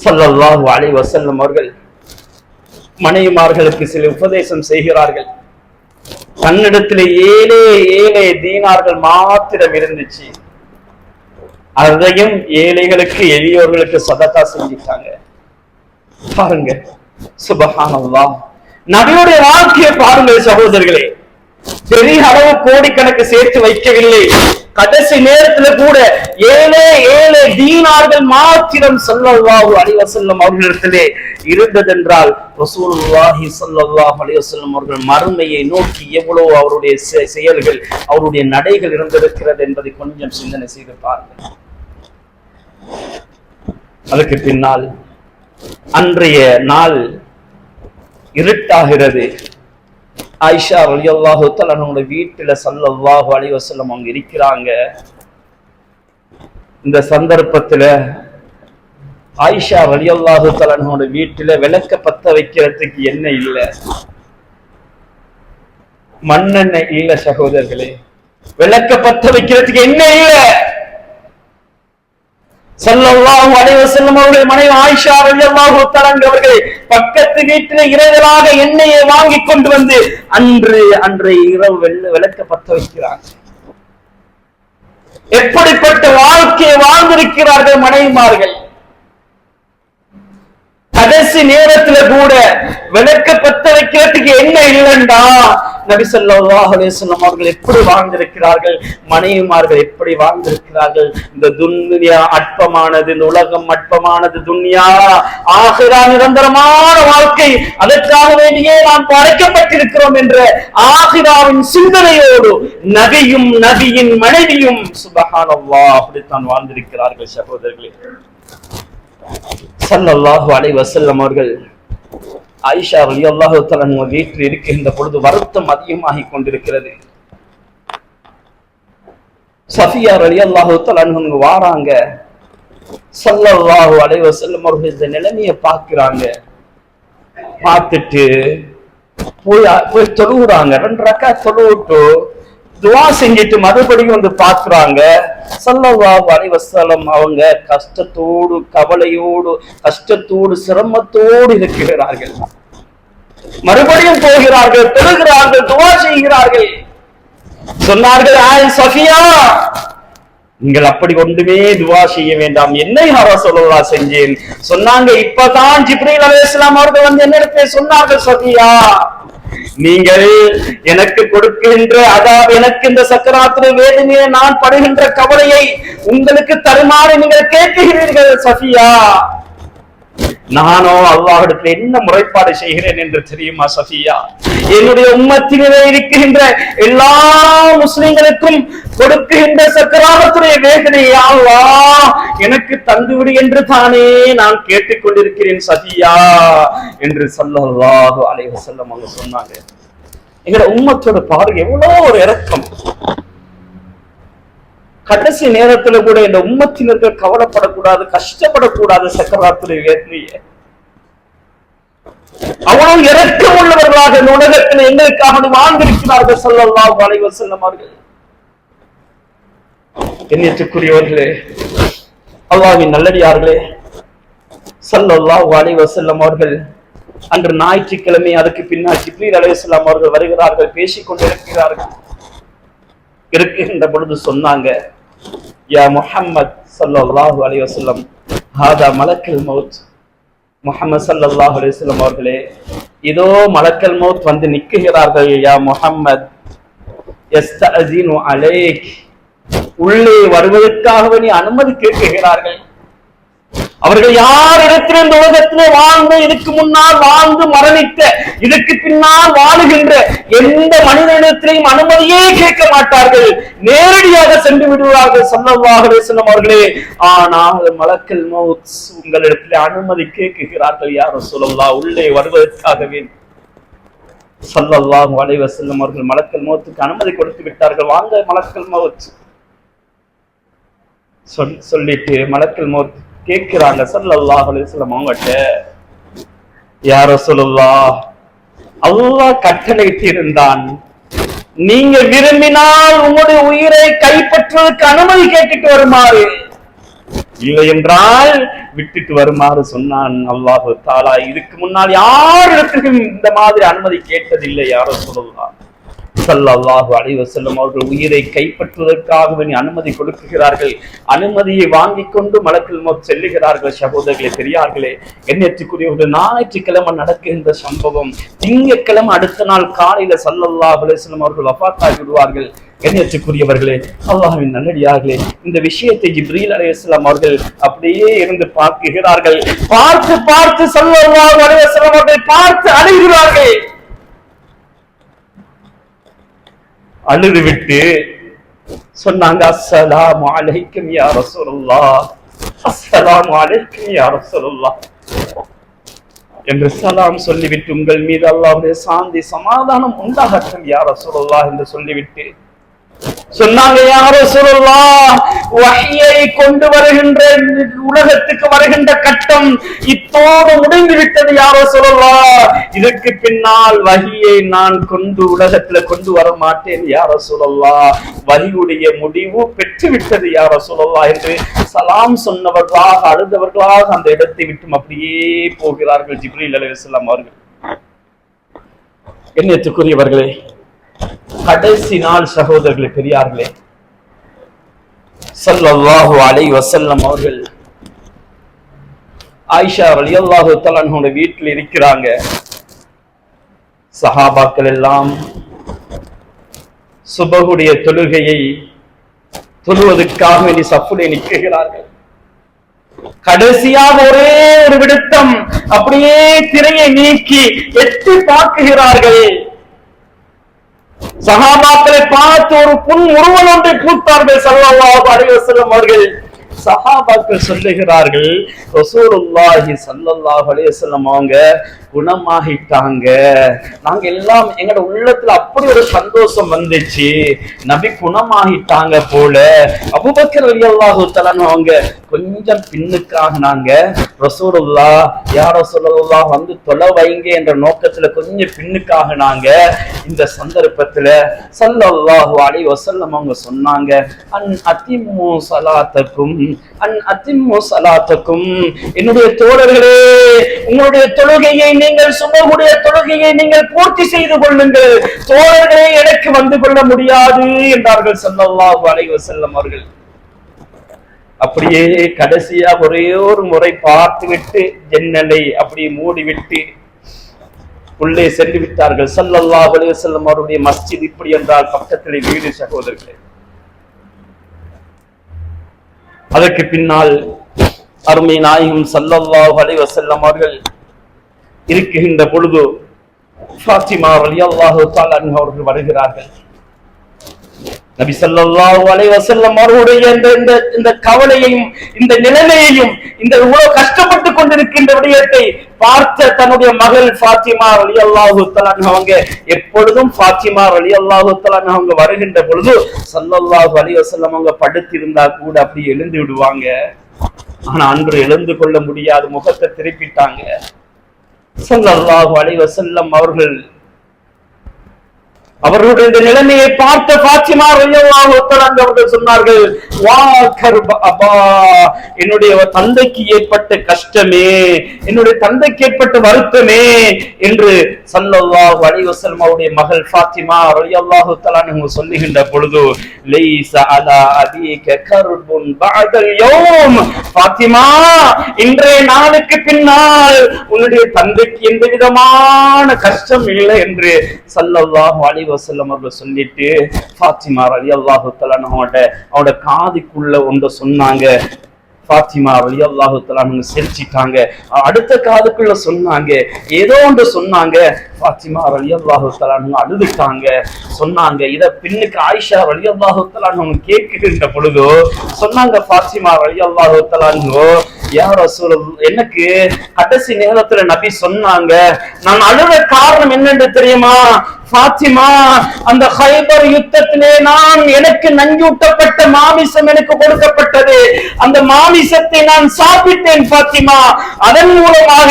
ஸல்லல்லாஹு அலைஹி வஸல்லம் அவர்கள் மனைவிமார்களுக்கு சில உபதேசம் செய்கிறார்கள். தன்னிடத்துல 7 தீனார்கள் மாத்திரம் இருந்துச்சு. அதையும் ஏழைகளுக்கு எளியோர்களுக்கு சதகா செஞ்சிட்டாங்க. பாருங்க, சுபஹானல்லாஹ். நபியுடைய வாழ்க்கையை பாருங்கள் சகோதரர்களே. பெரிய அளவு கோடிக்கணக்கு சேர்த்து வைக்கவில்லை. கடைசி நேரத்துல கூட 7 தீனார்கள் மாத்திரம் ஸல்லல்லாஹு அலைஹி வஸல்லம் அவர்களிடத்திலே இருந்ததென்றால் ரசூலுல்லாஹி ஸல்லல்லாஹு அலைஹி வஸல்லம் அவர்கள் மறுமையை நோக்கி எவ்வளவு அவருடைய செயல்கள், அவருடைய நடைகள் இருந்திருக்கிறது என்பதை கொஞ்சம் சிந்தனை செய்து பாருங்கள். அதுக்கு பின்னால் அன்றைய நாள் இருட்டாகிறது. ஆயிஷா ரலியல்லாஹு தஆலா அவங்க வீட்டுல ஸல்லல்லாஹு அலைஹி வஸல்லம் அவங்க இருக்கிறாங்க. இந்த சந்தர்ப்பத்துல ஆயிஷா ரலியல்லாஹு தஆலா அவங்க வீட்டுல விளக்க பத்த வைக்கிறதுக்கு எண்ணெய் இல்ல, மண்ணெண்ணெய் இல்ல சகோதரர்களே. விளக்க பத்த வைக்கிறதுக்கு எண்ணெய் இல்ல. ஸல்லல்லாஹு அலைஹி வஸல்லம் அவருடைய மனைவி ஆயிஷா ரலியல்லாஹு தஆலா அவர்கள் பக்கத்து வீட்டில் இரவலாக எண்ணெயை வாங்கி கொண்டு வந்து அன்றைய இரவு விளக்க பத்த வைக்கிறாங்க. எப்படிப்பட்ட வாழ்க்கையை வாழ்ந்திருக்கிறார்கள் மனைவிமார்கள். கடைசி நேரத்துல கூட விளக்க பத்த வைக்கிறதுக்கு என்ன இல்லைண்டா நபி ஸல்லல்லாஹு அலைஹி வஸல்லம் அவர்கள் எப்படி வாழ்ந்திருக்கிறார்கள், மனைவிமார்கள் எப்படி வாழ்ந்திருக்கிறார்கள். இந்த துன்யா அற்பமானது, இந்த உலகம் அற்பமானது, துன்யா ஆகிரா நிரந்தரமான வாழ்க்கை, அதற்காக வேண்டியே நாம் படைக்கப்பட்டிருக்கிறோம் என்ற ஆகிராவின் சிந்தனையோடு நபியும் நபியின் மனைவியும் சுப்ஹானல்லாஹ் அப்படித்தான் வாழ்ந்திருக்கிறார்கள் சகோதரர்களே. ஸல்லல்லாஹு அலைஹி வஸல்லம் அவர்கள் ஆயிஷா ரலியல்லாஹு தஆலா வீட்டில் இருக்கின்ற பொழுது வருத்தம் அதிகமாகி கொண்டிருக்கிறது. சஃபியா ரலியல்லாஹு தஆலா வாராங்க. ஸல்லல்லாஹு அலைஹி வஸல்லம் அவர்கள் இந்த நிலைமையை பார்க்கிறாங்க. பார்த்துட்டு போய் தொழுகிறாங்க. 2 ரக்காத் தொழுவிட்டு துவா செஞ்சிட்டு மறுபடியும் வந்து பார்க்கிறாங்க. ஸல்லல்லாஹு அலைஹி வஸல்லம் அவங்க கஷ்டத்தோடு, கவலையோடு, கஷ்டத்தோடு, சிரமத்தோடு இருக்கிறார்கள். மறுபடியும் போகிறார்கள், தொழுகிறார்கள், துவா செய்கிறார்கள். சொன்னார்கள், சஃபியா, நீங்கள் அப்படி ஒன்றுமே துவா செய்ய வேண்டாம், என்னை யாரோ சொல்லவா செஞ்சேன். சொன்னாங்க, இப்பதான் ஜிப்ரீல் அலைஹிஸ்ஸலாம் அவர்கள் வந்து என்னிடத்தில் சொன்னார்கள், சஃபியா, நீங்கள் எனக்கு கொடுக்கின்ற, அதாவது எனக்கு இந்த சக்கராத்திர வேதனையை நான் படுகின்ற கவலையை உங்களுக்கு தருமாறு நீங்கள் கேட்கிறீர்கள் சஃபியா. நானோ அல்லாஹ்விடத்தில் என்ன முறைப்பாடு செய்கிறேன் என்று தெரியுமா சஃபியா? என்னுடைய உம்மத்திலே இருக்கின்ற எல்லா முஸ்லிம்களுக்கும் கொடுக்கின்ற சக்கராத்துடைய வேதனையை அல்லாஹ் எனக்கு தந்துவிடு என்று தானே நான் கேட்டுக்கொண்டிருக்கிறேன் சஃபியா என்று ஸல்லல்லாஹு அலைஹி வஸல்லம் அவங்க சொன்னாங்க. எங்களோட உம்மத்தோட பாருங்க எவ்வளவு ஒரு இரக்கம். கடைசி நேரத்துல கூட இந்த உம்மத்தினர்கள் கவலைப்படக்கூடாது, கஷ்டப்படக்கூடாது. சக்கராத்துடைய வேதனையை அவ்வளவு இரக்கம் உள்ளவர்களாக இந்த உலகத்தில் எங்களுக்காக வாழ்ந்திருக்கிறார்கள் ஸல்லல்லாஹு அலைஹி வஸல்லம் அவர்கள். கண்ணியத்துக்குரியவர்களே, அல்லாஹ்வின் நல்லடியார்களே, ஸல்லல்லாஹு அலைஹி வஸல்லம் அவர்கள் அன்று ஞாயிற்றுக்கிழமை, அதுக்கு பின்னால் ஜிப்ரீல் அலைஹிஸ்ஸலாம் அவர்கள் வருகிறார்கள், பேசிக் கொண்டிருக்கிறார்கள். இருக்கின்ற பொழுது சொன்னாங்க, யா முஹம்மத் ஸல்லல்லாஹு அலைஹி வஸல்லம், ஹாதா மலக்குல் மௌத். முஹம்மது ஸல்லல்லாஹு அலைஹி வஸல்லம் அவர்களே, இதோ மலக்குல் மௌத் வந்து நிற்கிறார்கள். யா முஹம்மத், யஸ்தஅஸினு அலைக், உள்ளே வருவதற்காக நீ அனுமதி கேட்கிறார்கள். அவர்கள் யார் இடத்தில் இந்த உலகத்திலே வாழ்ந்து, இதுக்கு முன்னால் வாழ்ந்து மரணித்த, இதுக்கு பின்னால் வாழுகின்ற எந்த மனிதனிடத்திலையும் அனுமதியே கேட்க மாட்டார்கள், நேரடியாக சென்று விடுவார்கள் ஸல்லல்லாஹு அலைஹி வஸல்லம் அவர்களே. ஆனால் மலக்குல் மௌத் உங்களிடத்திலே அனுமதி கேட்கிறார்கள். யா ரசூலல்லாஹ், உள்ளே வருவதற்காகவே. ஸல்லல்லாஹு அலைஹி வஸல்லம் அவர்கள் மலக்குல் மௌத்துக்கு அனுமதி கொடுத்து விட்டார்கள். வாங்க மலக்குல் மௌத் சொல்லிட்டு மலக்குல் மௌத் கேட்கிறாங்க ஸல்லல்லாஹு அலைஹி வஸல்லம் அவங்கட்ட, யா ரசூலுல்லாஹ், அல்லாஹ் கட்டளையிட்டு இருந்தான், நீங்க விரும்பினால் உங்களுடைய உயிரை கைப்பற்றுவதற்கு அனுமதி கேட்டுட்டு வருமாறு, இல்லை என்றால் விட்டுட்டு வருமாறு சொன்னான் அல்லாஹு தஆலா. இதுக்கு முன்னால் யாரிடத்திலும் இந்த மாதிரி அனுமதி கேட்டதில்லை யா ரசூலுல்லாஹ். ஸல்லல்லாஹு அலைஹி வஸல்லம் அவர்கள் உயிரை கைப்பற்றுவதற்காக அனுமதி கொடுக்கிறார்கள். அனுமதியை வாங்கிக் கொண்டு மலக்குல் மௌத் செல்லுகிறார்கள். சகோதரர்களே, பெரியார்களே, எண்ணத்துக்குரிய ஒரு ஞாயிற்றுக்கிழமை நடக்கின்ற சம்பவம். திங்கட்கிழமை அடுத்த நாள் காலையில ஸல்லல்லாஹு அலைஹி வஸல்லம் அவர்கள் வஃபாத்தாகி விடுவார்கள். கண்ணியத்துக்குரியவர்களே, அல்லாஹ்வின் நல்லடியார்களே, இந்த விஷயத்தை ஜிப்ரீல் அலைஹிஸ்ஸலாம் அவர்கள் அப்படியே இருந்து பார்க்கிறார்கள். பார்த்து பார்த்து ஸல்லல்லாஹு அலைஹி வஸல்லம் அவர்கள் பார்த்து அழுகிறார்கள். அழுது விட்டு சொன்னாங்க, அஸ்ஸலாமு அலைக்கும் யா ரசூலுல்லாஹ், அஸ்ஸலாமு அலைக்கும் யா ரசூலுல்லாஹ் என்று சலாம் சொல்லிவிட்டு, உங்கள் மீது அல்லாஹ்வுடைய சாந்தி சமாதானம் உண்டாகட்டும் யா ரசூலுல்லாஹ் என்று சொல்லிவிட்டு சொன்னாங்க, யா ரசூலுல்லாஹ், வஹ்யை கொண்டு வருகின்ற உலகத்துக்கு வருகின்ற கட்டம் இத்தோடு முடிந்து விட்டது யா ரசூலுல்லாஹ். இதற்கு பின்னால் வஹ்யை நான் உலகத்துல கொண்டு வர மாட்டேன் யா ரசூலுல்லாஹ். வஹ்யுடைய முடிவு பெற்று விட்டது யா ரசூலுல்லாஹ் என்று சலாம் சொன்னவர்களாக அழுதவர்களாக அந்த இடத்தை விட்டு அப்படியே போகிறார்கள் ஜிப்ரீல் அலைஹிஸ்ஸலாம் அவர்கள். கண்ணியத்துக்குரியவர்களே, கடைசி நாள் சகோதரர்களே, பெரியார்களே, ஸல்லல்லாஹு அலைஹி வஸல்லம் அவர்கள் ஆயிஷா ரலியல்லாஹு தஆலா அன்ஹா வீட்டில் இருக்கிறாங்க. சஹாபாக்கள் எல்லாம் சுபஹுடைய தொழுகையை தொழுவதற்காக வேண்டி சஃப்புலே நிற்கிறார்கள். கடைசியாக ஒரே ஒரு விடுத்தம் அப்படியே திரையை நீக்கி எட்டி பார்க்கிறார்கள். சஹாபாக்களை பார்த்து ஒரு புன் உருவம் ஒன்றை பூத்தார்கள் ஸல்லல்லாஹு அலைஹி வஸல்லம் அவர்கள். சஹாபாக்கள் சொல்லுகிறார்கள், ரசூலுல்லாஹி ஸல்லல்லாஹு அலைஹி வஸல்லம் அவங்க குணமாகிட்டாங்க. நாங்க எல்லாம் எங்களோட உள்ளத்துல அப்படி ஒரு சந்தோஷம் வந்துச்சு, நபி குணமாகிட்டாங்க போல. அபூபக்கர் ரலியல்லாஹு தஆலா அவங்க கொஞ்சம் பின்னுக்காக நாங்க ரசூலுல்லாஹ் யா ரசூலுல்லாஹ் வந்து தொலை வைங்க என்ற நோக்கத்துல கொஞ்சம் பின்னுக்காக நாங்க இந்த சந்தர்ப்பத்துல ஸல்லல்லாஹு அலைஹி வஸல்லம் அவங்க சொன்னாங்க, அன் அத்திம்மு ஸலாத்தக்கும், அன் அத்திம்மு ஸலாத்தக்கும், என்னுடைய தோழர்களே, உங்களுடைய தொழுகையை நீங்கள் சுபஹுடைய தொழுகையை நீங்கள் பூர்த்தி செய்து கொள்ளுங்கள், தோழர்களே எனக்கு வந்து கொள்ள முடியாது என்றார்கள் ஸல்லல்லாஹு அலைஹி வஸல்லம் அவர்கள். அப்படியே கடைசியா ஒரே ஒரு முறை பார்த்து விட்டு ஜன்னலை அப்படியே மூடிவிட்டு உள்ளே சென்று விட்டார்கள் ஸல்லல்லாஹு அலைஹி வஸல்லம் அவருடைய மஸ்ஜித் இப்படி என்றால் பக்கத்திலே வீடு சகோதரர்களே. அதற்கு பின்னால் அருமை நாயகம் ஸல்லல்லாஹு அலைஹி வஸல்லம் அவர்கள் இருக்குகின்ற பொழுது ஃபாத்திமா ரலியல்லாஹு தஆலா அன்ஹா அவர்கள் வருகிறார்கள். நபி ஸல்லல்லாஹு அலைஹி வஸல்லம் அவருடைய இந்த கவலையையும் இந்த நிலைமையையும் இந்த இவ்வளவு கஷ்டப்பட்டு கொண்டிருக்கின்ற விடயத்தை பார்த்த தன்னுடைய மகள் ஃபாத்திமா ரலியல்லாஹு தஆலா அன்ஹா அவங்க எப்பொழுதும் ஃபாத்திமா ரலியல்லாஹு தஆலா அன்ஹா அவங்க வருகின்ற பொழுது ஸல்லல்லாஹு அலைஹி வஸல்லம் அவங்க படுத்திருந்தா கூட அப்படி எழுந்து விடுவாங்க. ஆனா அன்று எழுந்து கொள்ள முடியாது, முகத்தை திருப்பிட்டாங்க. ஸல்லல்லாஹு அலைஹி வஸல்லம் அவர்களுடைய நிலைமையை பார்த்த ஃபாத்திமா ரலியல்லாஹு தஆலா அவர்கள் சொன்னார்கள், வா கர்ப அபா, என்னுடைய தந்தைக்கு ஏற்பட்ட கஷ்டமே, என்னுடைய தந்தைக்கு ஏற்பட்ட வருத்தமே என்று ஸல்லல்லாஹு அலைஹி வஸல்லம் அவருடைய மகள் ஃபாத்திமா ரலியல்லாஹு தஆலா அவங்க சொல்லுகின்ற பொழுது, லைஸ அலா அபீக கர்புன் பஅதல் யௌம், ஃபாத்திமா இன்றைய நாளுக்கு பின்னால் உன்னுடைய தந்தைக்கு எந்த விதமான கஷ்டம் இல்லை என்று ஸல்லல்லாஹு அலைஹி வஸல்லம் அவர்கள் சொல்லிட்டு ஃபாத்திமா ரலியல்லாஹு தஆலா அவனோட காதுக்குள்ள ஒன்று சொன்னாங்க. ஃபாத்திமா ரலியல்லாஹு தஆலா சிரிச்சிட்டாங்க. அடுத்த காதுக்குள்ள சொன்னாங்க, ஏதோ ஒன்று சொன்னாங்க. ஃபாத்திமா ரலியல்லாஹு தஆலா அழுதுட்டாங்க. சொன்னாங்க, இத பின்னுக்கு ஆயிஷா ரலியல்லாஹு தஆலா கேட்கின்ற பொழுது சொன்னாங்க, ஃபாத்திமா ரலியல்லாஹு தஆலா, யா ரசூலுல்லாஹ், எனக்கு கடைசி நேரத்துல நபி சொன்னாங்க, நான் அழுத காரணம் என்னன்னு தெரியுமா ஃபாத்திமா, அந்த ஹைபர் யுத்தத்திலே எனக்கு நஞ்சூட்டப்பட்ட மாமிசம் எனக்கு கொடுக்கப்பட்டது, அந்த மாமிசத்தை நான் சாப்பிட்டேன் ஃபாத்திமா, அதன் மூலமாக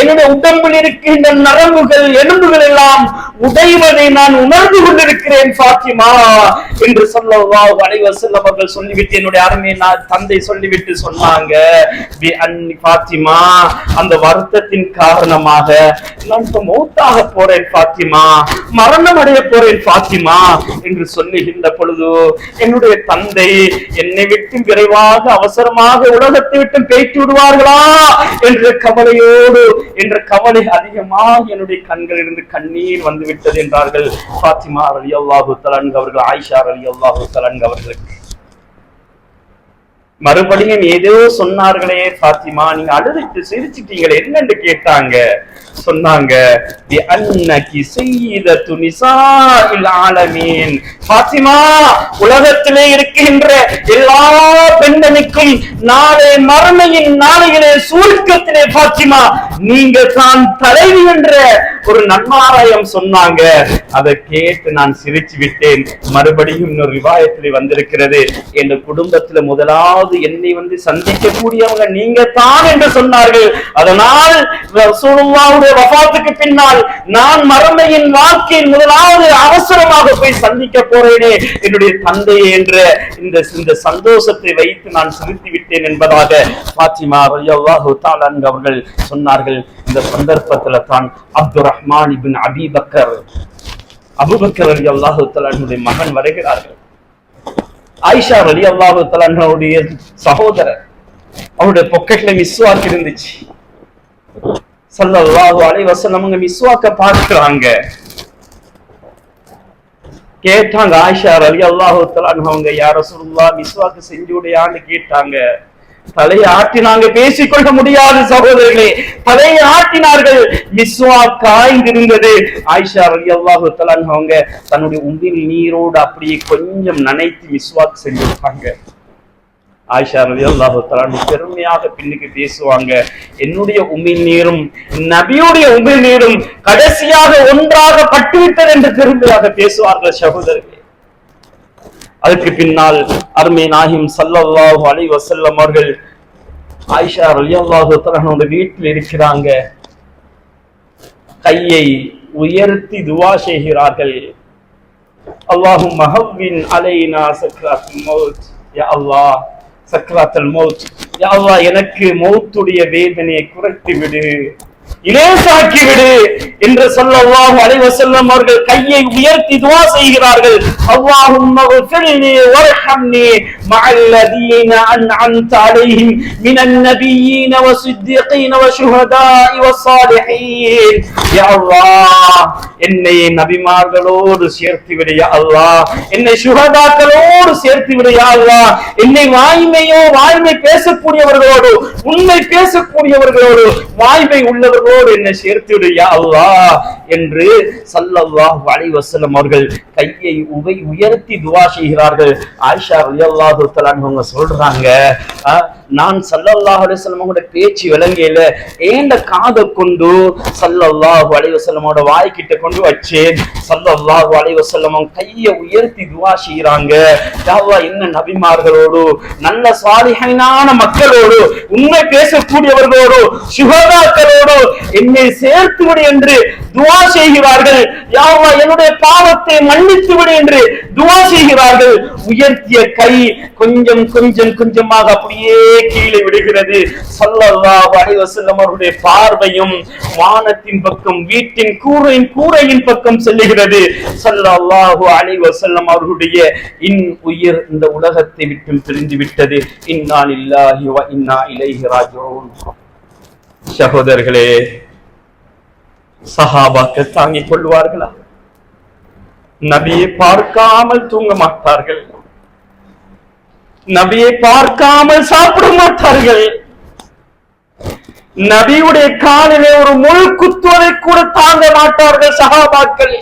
என்னுடைய உடம்பில் இருக்கின்ற நரம்புகள் எலும்புகள் எல்லாம் உடைவதை நான் உணர்ந்து கொண்டிருக்கிறேன் ஃபாத்திமா என்று ஸல்லல்லாஹு அலைஹி வஸல்லம் அவர்கள் சொல்லிவிட்டு என்னுடைய அருமை தந்தை சொல்லிவிட்டு சொன்னாங்க, ஃபாத்திமா, அந்த வருத்தத்தின் காரணமாக நான் மௌத்தாக போறேன் ஃபாத்திமா, மரணம் அடைய போறேன் பாத்திமா என்று சொல்லுகின்ற பொழுது என்னுடைய தந்தை என்னை விட்டு விரைவாக அவசரமாக உலகத்தை விட்டு பேய்த்து விடுவார்களா என்ற கவலையோடு என்ற கவலை அதிகமாக என்னுடைய கண்களிலிருந்து கண்ணீர் வந்து விட்டது என்றார்கள் பாத்திமா ரலியல்லாஹு தஆலா அவர்கள் ஆயிஷா ரலியல்லாஹு தஆலா அவர்களுக்கு. மறுபடியும் ஏதோ சொன்னார்களே பாத்திமா, நீங்க அழுதுட்டு சிரிச்சிட்டீங்களே என்னன்னு கேட்டாங்க. சொன்னாங்க பாத்திமா, உலகத்திலே இருக்கின்ற எல்லா பெண்களுக்கும் நாளை மறுமையின் நாளையிலே சுருக்கத்திலே பாத்திமா நீங்க தான் தலைவி என்ற ஒரு நன்மாராயம் சொன்னாங்க. அதை கேட்டு நான் சிரிச்சு விட்டேன். மறுபடியும் இன்னொரு ரிவாயத்திலே வந்திருக்கிறது, என் குடும்பத்துல முதலாவது என்னை வந்து சந்திக்கக்கூடியவங்க நீங்க தான் என்று சொன்னார்கள். அதனால் ரசூலுல்லாஹ்வுடைய வஃபாத்துக்கு பின்னால் நான் மறுமையின் வாழ்க்கையில் முதலாவது அவசரமாக போய் சந்திக்க போறேனே என்னுடைய தந்தையே என்ற இந்த சந்தோஷத்தை வைத்து நான் சிரித்து விட்டேன் என்பதாக பாத்திமா ரலியல்லாஹு தஆலா அவர்கள் சொன்னார்கள். இந்த சந்தர்ப்பத்துல தான் அப்துர் ரஹ்மான் இப்னு அபீ பக்கர் அபூபக்கர் ரலியல்லாஹு தஆலா அவருடைய மகன் வருகிறார்கள். ஆயிஷா ரலியல்லாஹு தஆலா அவருடைய சகோதரர், அவருடைய பாக்கெட்ல மிஸ்வாக் இருந்துச்சு. ஸல்லல்லாஹு அலைஹி வஸல்லம் அவங்க மிஸ்வாக்க பார்க்கறாங்க. கேட்டாங்க ஆயிஷா ரலியல்லாஹு தஆலா அவங்க, யா ரசூலுல்லாஹ் மிஸ்வாக் செஞ்சுடையான்னு கேட்டாங்க. தலையை ஆட்டினாங்க. பேசிக்கொள்ள முடியாது சகோதரர்களே, தலையை ஆட்டினார்கள். மிஸ்வாக் காய்ந்திருந்தது. ஆயிஷா ரலியல்லாஹு தஆலா அவங்க தன்னுடைய உம்மில் நீரோடு அப்படியே கொஞ்சம் நனைத்து மிஸ்வாக் செஞ்சிருப்பாங்க. ஆயிஷா ரலியல்லாஹு தஆலா பெருமையாக பின்னுக்கு பேசுவாங்க, என்னுடைய உம்மில் நீரும் நபியுடைய உம்மில் நீரும் கடைசியாக ஒன்றாக பட்டுவிட்டது என்று பெருமையாக பேசுவார்கள் சகோதரர்களே. அதுக்கு பின்னால் அருமை நாயகம் ஸல்லல்லாஹு அலைஹி வஸல்லம் அவர்கள் ஆயிஷா ரலியல்லாஹு தஆலா வீட்டில் இருக்கிறாங்க. கையை உயர்த்தி துஆ செய்கிறார்கள். அல்லாஹும்ம ஹவ்வின் அலைனா சக்ராத்துல் மௌத், யா அல்லாஹ் சக்ராத்துல் மௌத், யா அல்லாஹ் எனக்கு மௌத்துடைய வேதனையை குறைத்து விடு, இலேசாக்கி விடு என்று ஸல்லல்லாஹு அலைஹி வஸல்லம் அவர்கள் கையை உயர்த்தி துஆ செய்கிறார்கள். அல்லாஹும்ம ஃபிர்னி வர்ஹம்னி மஅல்லதீன அன்அம்த அலைஹிம் மினன் நபிய்யீன வஸித்தீகீன வஷுஹதாஇ வஸ்ஸாலிஹீன். யா அல்லாஹ் என்னை நபிமார்களோடு சேர்த்து விடு யா அல்லாஹ், என்னை சுஹதாக்களோடு சேர்த்து விடு யா அல்லாஹ், என்னை வாய்மை பேசக்கூடியவர்களோடு உண்மை பேசக்கூடியவர்களோடு வாய்மை உள்ளவர்களோடு என்னை சேர்த்து விடு யா அல்லாஹ் என்று ஸல்லல்லாஹு அலைஹி வஸல்லம் அவர்கள் கையை உயர்த்தி துஆ செய்கிறார்கள். ஆயிஷா ரலியல்லாஹு தஆலா அவங்க சொல்றாங்க, நான் ஸல்லல்லாஹு அலைஹி வஸல்லம் அவங்களோட பேச்சு விளங்கல, ஏண்ட காதை கொண்டு ஸல்லல்லாஹு அலைஹி வஸல்லமோட வாய் கிட்ட கொண்டு வச்சேன். ஸல்லல்லாஹு அலைஹி வஸல்லம் அவங்க கையை உயர்த்தி துஆ செய்றாங்க, யா அல்லாஹ் என்ன நபிமார்களோடு நல்ல சாலிஹான மக்களோடு உண்மை பேசக்கூடியவர்களோடு சுஹதாக்களோடு என்னை சேர்த்து விடு என்று துஆ செய்கிறார்கள். யா அல்லாஹ் என்னுடைய பாவத்தை மன்னித்து விடு என்று துஆ செய்கிறார்கள். உயர்த்திய கை கொஞ்சம் கொஞ்சம் கொஞ்சமாக அப்படியே கீழே விடுகிறது. ஸல்லல்லாஹு அலைஹி வஸல்லம் அவருடைய பார்வையும் வானத்தின் பக்கம் வீட்டின் கூரையின் பக்கம் செல்லுகிறது. ஸல்லல்லாஹு அலைஹி வஸல்லம் அவருடைய உயிர் இந்த உலகத்தை விட்டு பிரிந்து விட்டது. இன்னா லில்லாஹி வ இன்னா இலைஹி ராஜிஊன். சகோதரர்களே, சஹாபாக்கள் தாங்கிக் கொள்வார்களா? நபியை பார்க்காமல் தூங்க மாட்டார்கள், நபியை பார்க்காமல் சாப்பிட மாட்டார்கள், நபியுடைய காலிலே ஒரு முள் குத்துவதை கூட தாங்க மாட்டார்கள் சஹாபாக்கள்.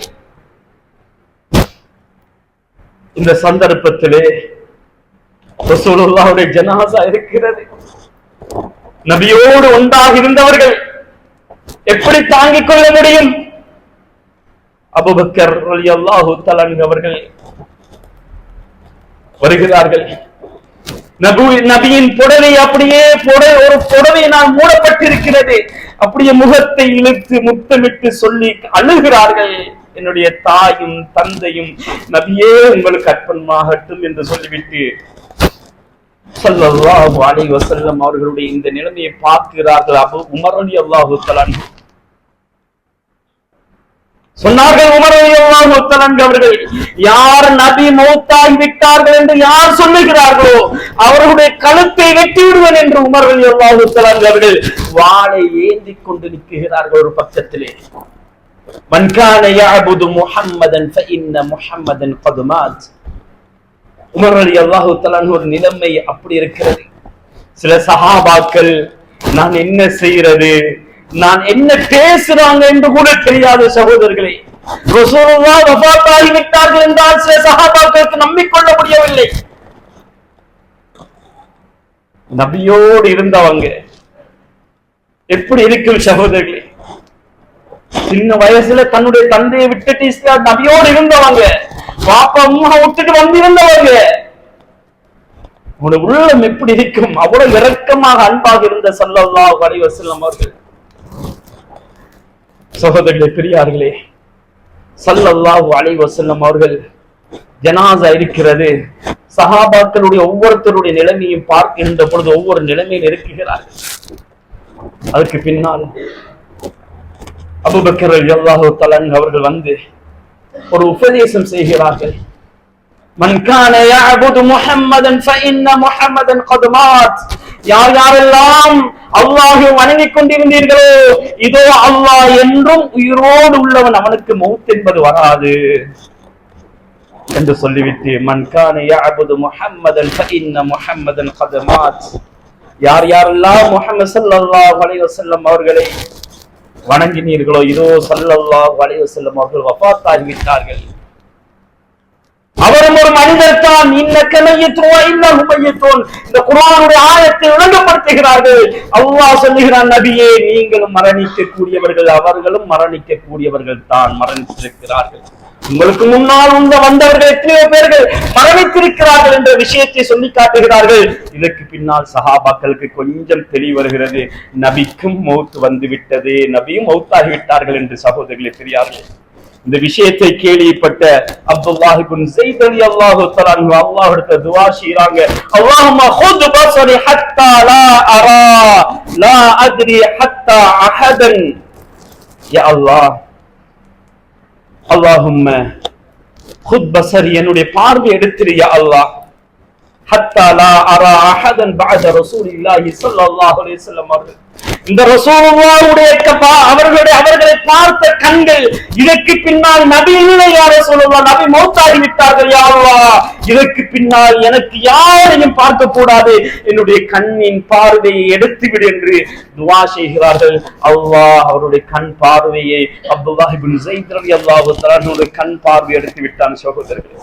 இந்த சந்தர்ப்பத்திலே ரசூலுல்லாஹ்வுடைய ஜனாஸா இருக்கிறது. நபியோடு ஒன்றாக இருந்தவர்கள் எப்படி தாங்கிக் கொள்ள முடியும்? அபூபக்கர் ரலியல்லாஹு தஆலா அவர்கள் வருகிறார்கள். நபியின் புடவை அப்படியே ஒரு புடவையினால் மூடப்பட்டிருக்கிறது. அப்படியே முகத்தை இழுத்து முத்தமிட்டு சொல்லி அழுகிறார்கள், என்னுடைய தாயும் தந்தையும் நபியே உங்களுக்கு அர்ப்பணமாகட்டும் என்று சொல்லிவிட்டு ஸல்லல்லாஹு அலைஹி வஸல்லம் அவர்களுடைய இந்த நிலைமையை பார்க்கிறார்கள். அபூ உமர் ரலியல்லாஹு தஆலா சொன்னார்கள் உமர் ரலியல்லாஹு தஆலா அவர்கள், யார் நபி மௌத்தாகி விட்டார்கள் என்று யார் சொல்லுகிறார்களோ அவர்களுடைய கழுத்தை வெட்டி விடுவேன் என்று உமர் ரலியல்லாஹு தஆலா அவர்கள் வாளை ஏந்தி கொண்டு நிற்கிறார்கள். ஒரு பக்கத்திலே மன் கான யஅபுது முஹம்மதன் ஃபஇன்ன முஹம்மதன் கத் மாத். உமர் ரலியல்லாஹு தஆலா ஒரு நிலைமை அப்படி இருக்கிறது. சில சஹாபாக்கள் நான் என்ன செய்யறது, நான் என்ன பேசுறாங்க என்று கூட தெரியாத சகோதரர்களே, ரசூலுல்லாஹ் வஃபாத் ஆகிவிட்டார்கள் என்றால் சில சஹாபாக்களுக்கு நம்பிக்கொள்ள முடியவில்லை. நபியோடு இருந்தவங்க எப்படி இருக்கும் சகோதரர்களே, சின்ன வயசுல தன்னுடைய தந்தையை விட்டுட்டு இஸ்லாம் நபியோடு இருந்தவங்க, பாப்பா அம்மா விட்டுட்டு வந்து இருந்தவங்க, உங்களுடைய உள்ளம் எப்படி இருக்கும்? அவ்வளவு இரக்கமாக அன்பாக இருந்த ஸல்லல்லாஹு அலைஹி வஸல்லம் அவர்கள். சகோதரர்களே, பெரியார்களே, ஸல்லல்லாஹு அலைஹி வஸல்லம் அவர்கள் ஜனாஸா இருக்கிறது. சஹாபாக்களுடைய ஒவ்வொருத்தருடைய நிலைமையும் பார்க்கின்ற பொழுது ஒவ்வொரு நிலைமையில் இருக்கிறார்கள். அதற்கு பின்னால் அபூபக்கர் ரலியல்லாஹு தஆலா அவர்கள் வந்து ஒரு உபதேசம் செய்கிறார்கள். மன் கான யஅபுது முஹம்மதன் ஃபஇன்ன முஹம்மதன் கத் மாத். யார் யாரெல்லாம் அல்லாஹ்வை வணங்கிக் கொண்டிருந்தீர்களோ இதோ அல்லாஹ் என்றும் உயிரோடு உள்ளவன், அவனுக்கு மௌத் என்பது வராது என்று சொல்லிவிட்டு மன் கான யஅபுது முஹம்மதன் ஃபஇன்ன முஹம்மதன் கத் மாத். யார் யாரெல்லாம் முஹம்மது ஸல்லல்லாஹு அலைஹி வஸல்லம் அவர்களை வணங்கினீர்களோ இதோ ஸல்லல்லாஹு அலைஹி வஸல்லம் அவர்கள் வஃபாத் ஆகிவிட்டார்கள். அவரும் ஒரு மனிதர் தான். இன்னக மய்யித்துன் வ இன்னஹும் மய்யித்துன். இந்த குர்ஆனுடைய ஆயத்தை விளங்கப்படுத்துகிறார்கள். அல்லாஹ் சொல்லுகிறான், நபியே நீங்களும் மரணிக்க கூடியவர்கள், அவர்களும் மரணிக்க கூடியவர்கள் தான், மரணித்திருக்கிறார்கள். உங்களுக்கு முன்னால் வந்தவர்கள் எத்தனையோ பேர்கள் மரணித்திருக்கிறார்கள் என்ற விஷயத்தை சொல்லி காட்டுகிறார்கள். இதற்கு பின்னால் சஹாபாக்களுக்கு கொஞ்சம் தெளிவு வருகிறது, நபிக்கும் மௌத் வந்து விட்டது, நபியும் மௌத்தாகிவிட்டார்கள் என்று. சகோதரர்களே, பெரியார்களே, இந்த விஷயத்தை கேள்விப்பட்ட அப்துல்லாஹ் இப்னு ஸைத் ரலியல்லாஹு தஆலா அன்ஹு அல்லாஹ்விடத்தில் துஆ செய்றாங்க. அல்லாஹும்ம குத் பஸரி ஹத்தா லா அரா லா அத்ரி ஹத்தா அஹதன். யா அல்லாஹ், அல்லாஹும்ம குத் பஸரி, என்னுடைய பார்வை எடுத்துரு யா அல்லாஹ். ஹத்தா லா அரா அஹதன் பஅத ரசூலில்லாஹி ஸல்லல்லாஹு அலைஹி வஸல்லம் அவர்கள், இந்த ரசூலுல்லாஹ்வுடைய அவர்களை பார்த்த கண்கள், இதற்கு பின்னால் நபி இல்லை யா ரசூலுல்லாஹ், நபி மௌத்தாகி விட்டார்கள் யா அல்லாஹ், இதற்கு பின்னால் எனக்கு யாரையும் பார்க்க கூடாது, என்னுடைய கண்ணின் பார்வையை எடுத்து விடு என்று துஆ செய்கிறார்கள். அல்லாஹ் அவருடைய கண் பார்வையை அப்துல்லாஹ் இப்னு ஸைத் ரலியல்லாஹு தஆலா அவருடைய கண் பார்வை எடுத்து விட்டான். சகோதரர்களே,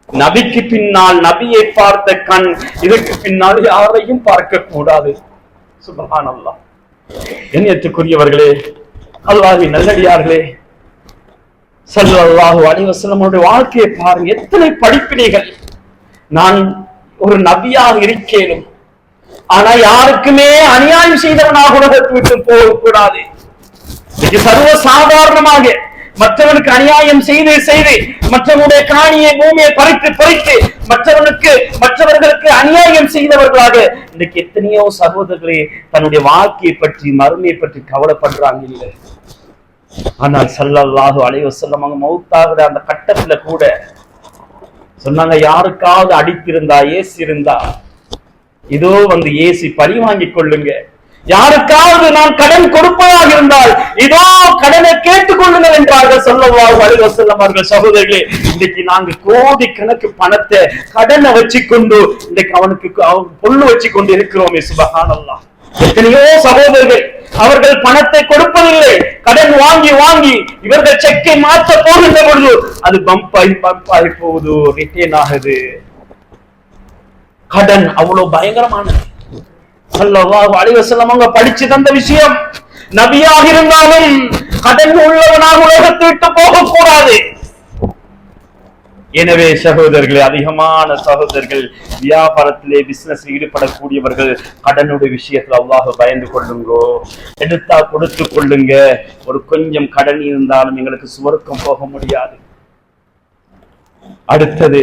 நபிக்கு பின்னால் நபியை பார்த்த கண், இதற்கு பின்னால் யாரையும் பார்க்க கூடாது. சுப்ஹானல்லாஹ். கண்ணியத்துக்குரியவர்களே, அல்லாஹ்வின் நல்லடியார்களே, ஸல்லல்லாஹு அலைஹி வஸல்லம் அவருடைய வாழ்க்கையை பாருங்க, எத்தனை படிப்பினைகள். நான் ஒரு நபியாக இருக்கேனும், ஆனா யாருக்குமே அநியாயம் செய்தவனாக உலகத்தை விட்டு போகக்கூடாது. சர்வ சாதாரணமாக மற்றவனுக்கு அநியாயம் செய்து செய்து மற்றவனுடைய காணியை பூமியை பறித்து மற்றவர்களுக்கு அநியாயம் செய்தவர்களாக இன்றைக்கு எத்தனையோ சகோதரர்களே தன்னுடைய வாழ்க்கையை பற்றி, மறுமையை பற்றி கவலைப்படுறாங்க இல்லை. ஆனால் ஸல்லல்லாஹு அலைஹி வஸல்லம் அவங்க மௌத்தாகிற அந்த கட்டத்துல கூட சொன்னாங்க, யாருக்காவது அடித்திருந்தா, ஏசி இருந்தா இதோ வந்து ஏசி பழி வாங்கிக் கொள்ளுங்க. யாருக்காவது நான் கடன் கொடுப்பதாக இருந்தால் இதோ கடனை கேட்டுக் கொள்ளுங்கள் என்றார்கள் ஸல்லல்லாஹு அலைஹி வஸல்லம் அவர்கள். சகோதரர்களே, இன்னைக்கு நாங்க கோடி கணக்கு பணத்தை கடனை வச்சுக்கொண்டு இன்னைக்கு அவனுக்கு பொண்ணு வச்சு கொண்டு இருக்கிறோமே. சுப்ஹானல்லாஹ். எத்தனையோ சகோதரர்கள் அவர்கள் பணத்தை கொடுப்பதில்லை, கடன் வாங்கி வாங்கி இவர்கள் செக்கை மாற்ற போகின்ற பொழுது அது பம்பாகி போகுது, ரிட்டர்ன் ஆகுது. கடன் அவ்வளவு பயங்கரமானது. ஸல்லல்லாஹு அலைஹி வஸல்லம் அவங்க படிச்சு தந்த விஷயம், நபியாக இருந்தாலும் கடன் உள்ளவனாக உலகத்தை விட்டு போகக்கூடாது. எனவே சகோதரர்களே, அதிகமான சகோதரர்கள் வியாபாரத்திலே பிசினஸ் ஈடுபடக்கூடியவர்கள் கடனுடைய விஷயத்துல அல்லாஹ்வை பயந்து கொள்ளுங்கோ. எடுத்தா கொடுத்து கொள்ளுங்க. ஒரு கொஞ்சம் கடன் இருந்தாலும் எங்களுக்கு சுவர்க்கம் போக முடியாது. அடுத்தது,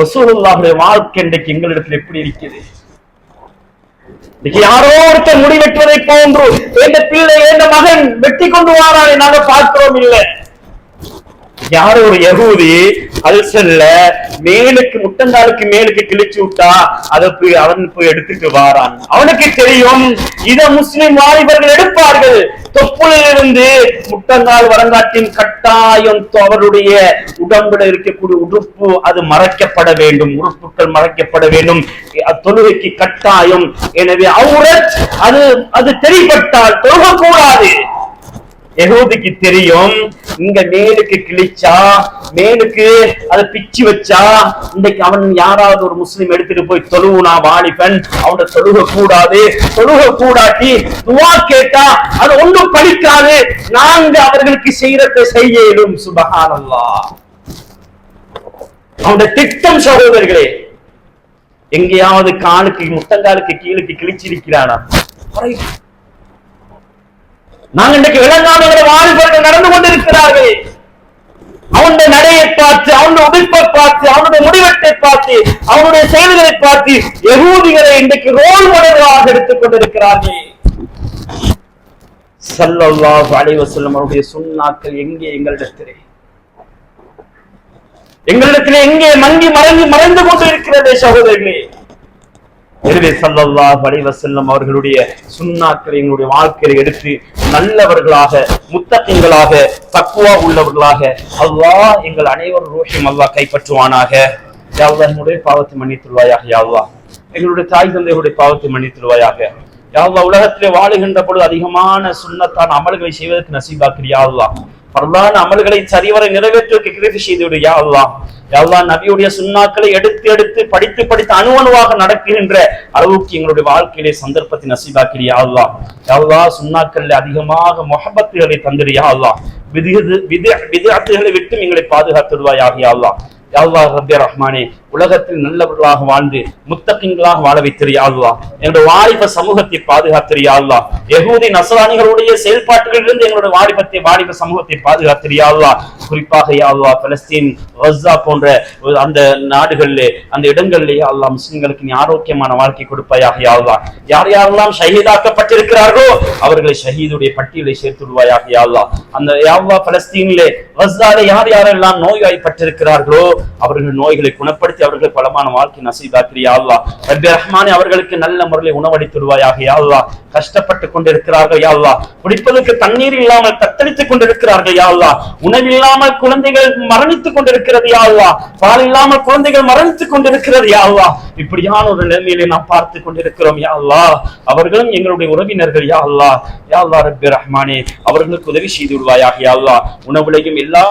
ரசூலுல்லாஹ்வுடைய வாழ்க்கை இன்றைக்கு எங்களிடத்தில் எப்படி இருக்கிறது? யாரோ ஒருத்தர் முடி வெட்டுவதை போன்று எந்த பிள்ளை, எந்த மகன் வெட்டி கொண்டு வாரானே நாங்க பார்க்கிறோம் இல்லை. யாரோ ஒரு யகூதி அல்சல்ல மேலுக்கு முட்டங்காலுக்கு மேலுக்கு கிழிச்சு விட்டா அதை போய் அவன் போய் எடுத்துட்டு வாரான். அவனுக்கு தெரியும் இத முஸ்லிம் வாலிபர்கள் எடுப்பார்கள். தொப்புளிலிருந்து முட்டங்கால் வரங்காட்டின் கட்டாயம் அவருடைய உடம்புல இருக்கக்கூடிய உறுப்பு அது மறைக்கப்பட வேண்டும், உறுப்புகள் மறைக்கப்பட வேண்டும், தொழுகைக்கு கட்டாயம். எனவே அவுரத் அது தெரிபட்டால் தொழுகக்கூடாது. யகூதிக்கு தெரியும் இங்க மேலுக்கு கிழிச்சா மேலுக்கு அதை பிச்சு வச்சா இன்னைக்கு அவன் யாராவது ஒரு முஸ்லிம் எடுத்துட்டு போய் தொழுவுனா வாலிபன் அவனை தொழுக கூடாது. தொழுக கூடாட்டி துவா கேட்டா அது ஒன்றும் பலிக்காது. நாங்க அவர்களுக்கு செய்யறதை செய்யலும். சுபஹானல்லாஹ். அவனுடைய திட்டம் சகோதரர்களே, எங்கேயாவது காலுக்கு முட்டங்காலுக்கு கீழுக்கு கிழிச்சிருக்கிறானா? நாங்கள் இன்றைக்கு விளங்காம வாலிபர்கள் நடந்து கொண்டிருக்கிறார்கள். அவனுடைய நடையை பார்த்து, அவனுடைய உடுப்பை பார்த்து, அவனுடைய முடிவெட்டை பார்த்து, அவனுடைய செயல்களை பார்த்து யகூதிகளை இன்றைக்கு ரோல் மாடலாக எடுத்துக் கொண்டிருக்கிறார்கள். ஸல்லல்லாஹு அலைஹி வஸல்லம் அவருடைய சுன்னாக்கள் எங்கே எங்களிடத்திலே எங்கே மங்கி மறைந்து கொண்டு இருக்கிறதே சகோதரர்களே. எனவே ஸல்லல்லாஹு அலைஹி வஸல்லம் அவர்களுடைய சுன்னாக்களை எங்களுடைய வாழ்க்கையை எடுத்து நல்லவர்களாக, முத்தகீன்களாக, தக்வா உள்ளவர்களாக அல்லாஹ் எங்கள் அனைவரும் ரூஹையும் அல்லாஹ் கைப்பற்றுவானாக. யா அல்லாஹ் என்னுடைய பாவத்தை மன்னித்துள்வாயாக. யா அல்லாஹ் எங்களுடைய தாய் தந்தையுடைய பாவத்தை மன்னித்துள்வாயாக. யா அல்லாஹ் உலகத்திலே வாழுகின்ற பொழுது அதிகமான சுன்னத்தான அமல்களை செய்வதற்கு நசீபாக்கிறியா. யா அல்லாஹ் பரலான அமல்களை சரிவர நிறைவேற்றுவதற்கு கிருபை செய்து யா அல்லாஹ். யா அல்லாஹ் நபியுடைய சுன்னாக்களை எடுத்து படித்து அணுவணுவாக நடக்கின்ற அளவுக்கு எங்களுடைய வாழ்க்கையிலே சந்தர்ப்பத்தை நசீபாக்கிறியா. யா அல்லாஹ். யா அல்லாஹ் சுன்னாக்களில் அதிகமாக முஹப்பத்துகளை தந்திரு. யா அல்லாஹ் பித்அத்துகளை விட்டு எங்களை பாதுகாத்துடுவாயாக. யா அல்லாஹ். யா அல்லாஹ் ரப்பே ரஹ்மானே, உலகத்தில் நல்லவர்களாக வாழ்ந்து முத்தகீன்களாக வாழ வைத்திரு. யா அல்லாஹ். எங்களுடைய வாலிப சமூகத்தை பாதுகாத்திரு. யா அல்லாஹ். யகூதி நஸ்ரானிகளுடைய செயல்பாடுகளிலிருந்து எங்களுடைய வாலிப சமூகத்தை பாதுகாத்திரு. யா அல்லாஹ். குறிப்பாக யா அல்லாஹ் பலஸ்தீன், கஸா போன்ற அந்த நாடுகளிலே, அந்த இடங்களிலே யா அல்லாஹ் முஸ்லிம்களுக்கு நீ ஆரோக்கியமான வாழ்க்கை கொடுப்பாயாக. யா அல்லாஹ். யார் யாரெல்லாம் ஷஹீதாக்கப்பட்டிருக்கிறார்களோ அவர்களை ஷஹீதுடைய பட்டியலை சேர்த்துடுவாயாக. யா அல்லாஹ். அந்த யா அல்லாஹ் பலஸ்தீனிலே, கஸாலே யார் யாரெல்லாம் நோய்வாய்ப்பட்டிருக்கிறார்களோ அவர்கள் நோய்களை குணப்படுத்தி அவர்கள் பலமான வாழ்க்கை நசீபாக்கிறியா. யா அல்லாஹ். ரப்பே ரஹ்மானே, அவர்களுக்கு நல்ல முறையில் உணவளித்துடுவாயாக. யா அல்லாஹ். கஷ்டப்பட்டு கொண்டிருக்கிறார்கள். யா அல்லாஹ். குடிப்பதற்கு தண்ணீர் இல்லாமல் தத்தளித்துக் கொண்டிருக்கிறார்கள். யா அல்லாஹ். உணவில்லாமல் குழந்தைகள் மரணித்துக் கொண்டிருக்கிறது. யா அல்லாஹ். பால் இல்லாமல் குழந்தைகள் மரணித்துக் கொண்டிருக்கிறது. யா அல்லாஹ். இப்படியான ஒரு நிலைமையிலே நாம் பார்த்து கொண்டிருக்கிறோம். யா அல்லாஹ். அவர்களும் எங்களுடைய உறவினர்கள். யா அல்லாஹ். யா அல்லாஹ் ரப்பே ரஹ்மானே, அவர்களுக்கு உதவி செய்து விடுவாயாக. யா அல்லாஹ். உணவுலையும் எல்லா